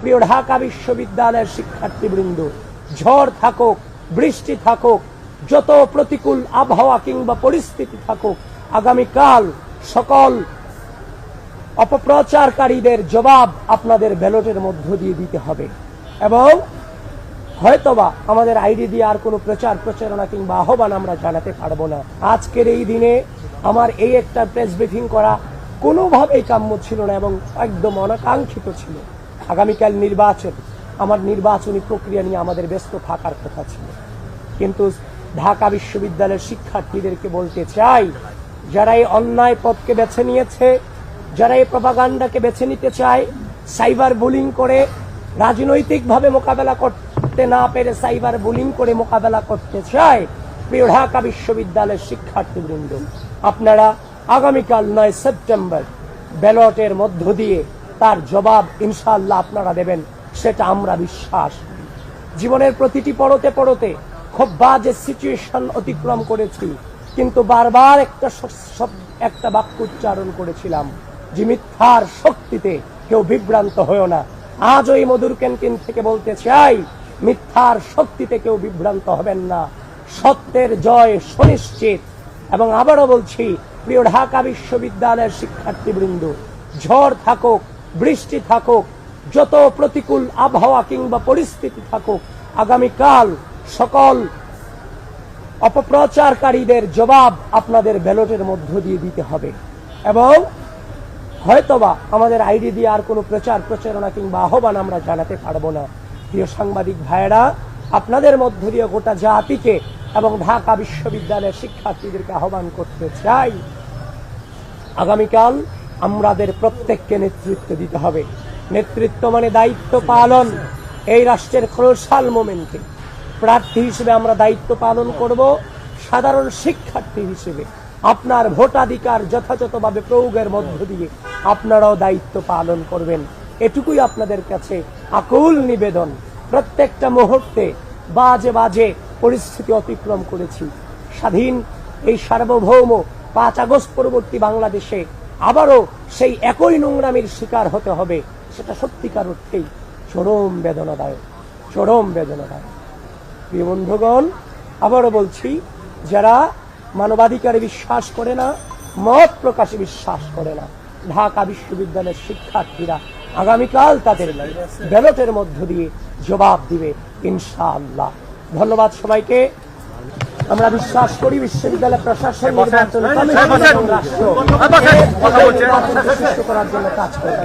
প্রিয় ঢাকা বিশ্ববিদ্যালয়ের শিক্ষার্থীবৃন্দ, ঝড় থাকুক, বৃষ্টি থাকুক, যত প্রতিকূল আবহাওয়া কিংবা পরিস্থিতি থাকুক, আগামীকাল সকল অপপ্রচারকারীদের জবাব আপনাদের ব্যালটের মধ্য দিয়ে দিতে হবে। এবং হয়তোবা আমাদের আইডি দিয়ে আর কোনো প্রচারণা কিংবা আহ্বান আমরা জানাতে পারবো না। আজকের এই দিনে আমার এই একটা প্রেস ব্রিফিং করা কোনোভাবেই কাম্য ছিল না এবং একদম অনাকাঙ্ক্ষিত ছিল। আগামীকাল নির্বাচন, আমার নির্বাচনী প্রক্রিয়া নিয়ে আমাদের ব্যস্ত থাকার কথা ছিল। কিন্তু ঢাকা বিশ্ববিদ্যালয়ের শিক্ষার্থীদেরকে বলতে চাই, যারা এই অন্যায় পথকে বেছে নিয়েছে, যারা এই প্রপাগান্ডাকে বেছে নিতে চায়, সাইবার বুলিং করে রাজনৈতিকভাবে মোকাবেলা করতে না পেরে সাইবার বুলিং করে মোকাবেলা করতে চায়, প্রিয় ঢাকা বিশ্ববিদ্যালয়ের শিক্ষার্থীবৃন্দ, আপনারা আগামীকাল 9 সেপ্টেম্বর ব্যালটের মধ্য দিয়ে তার জবাব ইনশাআল্লাহ আপনারা দেবেন, সেটা আমরা বিশ্বাস। জীবনের প্রতিটি পড়তে খুব বাজে সিচুয়েশন অতিক্রম করেছি, কিন্তু বারবার একটা বাক্য উচ্চারণ করেছিলাম যে মিথ্যার শক্তিতে কেউ বিভ্রান্ত হয়েও না। আজ ওই মধুর ক্যান্টিন থেকে বলতে চাই, মিথ্যার শক্তিতে কেউ বিভ্রান্ত হবেন না, সত্যের জয় সুনিশ্চিত। এবং আবারও বলছি, প্রিয় ঢাকা বিশ্ববিদ্যালয়ের শিক্ষার্থীবৃন্দ, ঝড় থাকুক, বৃষ্টি থাকুক, যত প্রতিকূল আবহাওয়া কিংবা পরিস্থিতি থাকুক, আগামীকাল সকল অপপ্রচারকারীদের জবাব আপনাদের ব্যালটের মধ্য দিয়ে দিতে হবে। এবং হয়তোবা আমাদের আইডি দিয়ে আর কোনো প্রচারণা কিংবা আহ্বান আমরা জানাতে পারবো না। প্রিয় সাংবাদিক ভাইয়েরা, আপনাদের মধ্য দিয়ে গোটা জাতিকে এবং ঢাকা বিশ্ববিদ্যালয়ের শিক্ষার্থীদেরকে আহ্বান করতে চাই, আগামীকাল আমাদের প্রত্যেককে নেতৃত্ব দিতে হবে। নেতৃত্ব মানে দায়িত্ব পালন। এই রাষ্ট্রের ক্রুশাল মোমেন্টে প্রার্থী হিসেবে আমরা দায়িত্ব পালন করব। সাধারণ শিক্ষার্থী হিসেবে আপনার ভোটাধিকার যথাযথভাবে প্রয়োগের মধ্য দিয়ে আপনারাও দায়িত্ব পালন করবেন, এটুকুই আপনাদের কাছে আকুল নিবেদন। প্রত্যেকটা মুহূর্তে বাজে পরিস্থিতি অতিক্রম করেছি। স্বাধীন এই সার্বভৌম 5 আগস্ট পরবর্তী বাংলাদেশে আবারও সেই একই নোংরামির শিকার হতে হবে, সেটা সত্যিকার অর্থেই চরম বেদনাদায়ক। প্রিয় বন্ধুগণ, আবারও বলছি, যারা মানবাধিকারে বিশ্বাস করে না, মত প্রকাশে বিশ্বাস করে না, ঢাকা বিশ্ববিদ্যালয়ের শিক্ষার্থীরা আগামীকাল তাদের ব্যালটের মধ্য দিয়ে জবাব দিবে ইনশাআল্লাহ। ধন্যবাদ সবাইকে। আমরা বিশ্বাস করি বিশ্ববিদ্যালয় প্রশাসন নির্বাচন করার জন্য কাজ করে।